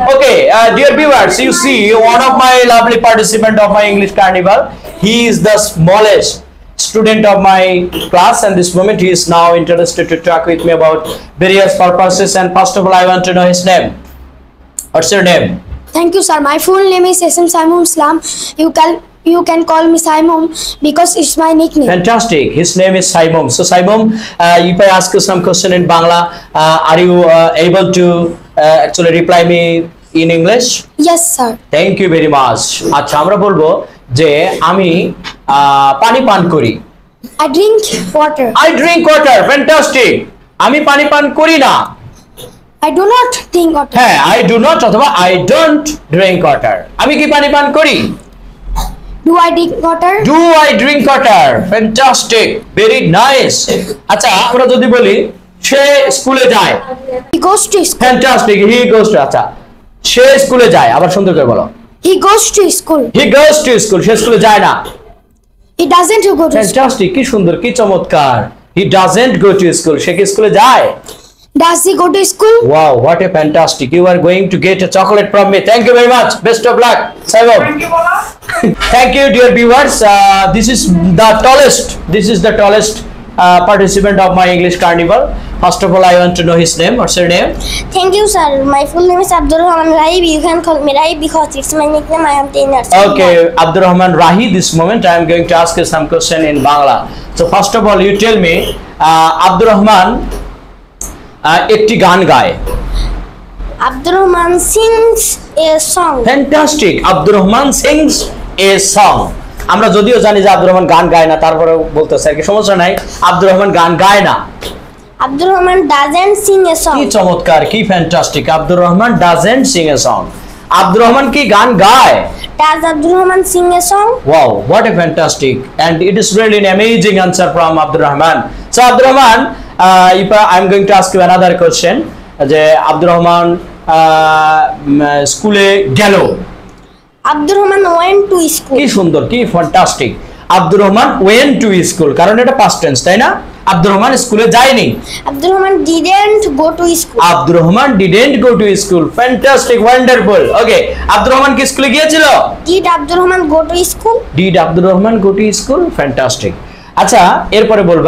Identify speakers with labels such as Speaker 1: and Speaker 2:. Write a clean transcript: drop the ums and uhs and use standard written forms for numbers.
Speaker 1: Okay, dear viewers, you see one of my lovely participant of my English Carnival. He is the smallest student of my class, and this moment he is now interested to talk with me about various purposes. And first of all, I want to know his name. What's your name?
Speaker 2: Thank you, sir. My full name is SM Simon Islam. You can call me Simon because it's my nickname.
Speaker 1: Fantastic. His name is Simon. So Simon, if I ask you some question in Bangla, are you able to actually reply me in English?
Speaker 2: Yes, sir.
Speaker 1: Thank you very much. আচ্ছা আমরা বলবো যে আমি পানি পান করি।
Speaker 2: I drink water.
Speaker 1: I drink water. Fantastic. আমি পানি পান করি না।
Speaker 2: I do not drink water.
Speaker 1: হ্যাঁ, I do not অথবা I don't drink water. আমি কি পানি পান করি?
Speaker 2: Do I drink water?
Speaker 1: Do I drink water? Fantastic. Very nice. আচ্ছা আমরা যদি বলি সে স্কুলে যায়।
Speaker 2: He goes to school.
Speaker 1: Fantastic. He goes to আচ্ছা সে স্কুলে যায় আবার সুন্দর করে বলো।
Speaker 2: He goes to school.
Speaker 1: He goes to school. সে স্কুলে যায় না।
Speaker 2: He doesn't go to school.
Speaker 1: Fantastic. কি সুন্দর কি চমৎকার। He doesn't go to school. সে কি স্কুলে যায়?
Speaker 2: Does he go to school?
Speaker 1: Wow, what a fantastic. You are going to get a chocolate from me. Thank you very much. Best of luck. Simon. Thank you, dear viewers. This is the tallest participant of my English Carnival. First of all, I want to know his name. What's your name?
Speaker 2: Thank you, sir. My full name is Abdul Rahman Rahi. You can call me Rahi because it's my nickname. I am 10 years old.
Speaker 1: Okay, Abdul Rahman Rahi. This moment, I am going to ask you some question in Bangla. So first of all, you tell me, Abdul Rahman একটি গান গায়।
Speaker 2: Abdul Rahman sings a song.
Speaker 1: Fantastic. Abdul Rahman sings a song. আমরা যদিও জানি যে আব্দুর রহমান গান গায় না, তারপরে বলতেছে আর কি সমস্যা নাই, আব্দুর রহমান গান গায় না।
Speaker 2: Abdul Rahman doesn't sing a song.
Speaker 1: কি চমৎকার, কি fantastic. Abdur Rahman doesn't sing a song. Abdur Rahman কি গান গায়?
Speaker 2: Does Abdul Rahman sing a song?
Speaker 1: Wow, what a fantastic, and it is really an amazing answer from Abdul Rahman. So Abdul Rahman, if I'm going to ask you another question, যে আব্দুর রহমান স্কুলে গেল।
Speaker 2: Abdul Rahman went to school.
Speaker 1: কি সুন্দর, কি fantastic. Abdur Rahman went to school, কারণ এটা past tense, তাই না? আব্দুর রহমান স্কুলে যায়নি।
Speaker 2: Abdul Rahman didn't go to school.
Speaker 1: Abdur Rahman didn't go to school. Fantastic, wonderful. Okay, Abdur Rahman কি স্কুলে গিয়েছিল?
Speaker 2: Did Abdul Rahman go to school?
Speaker 1: Did Abdur Rahman go to school? Fantastic. আচ্ছা এরপরে বলবো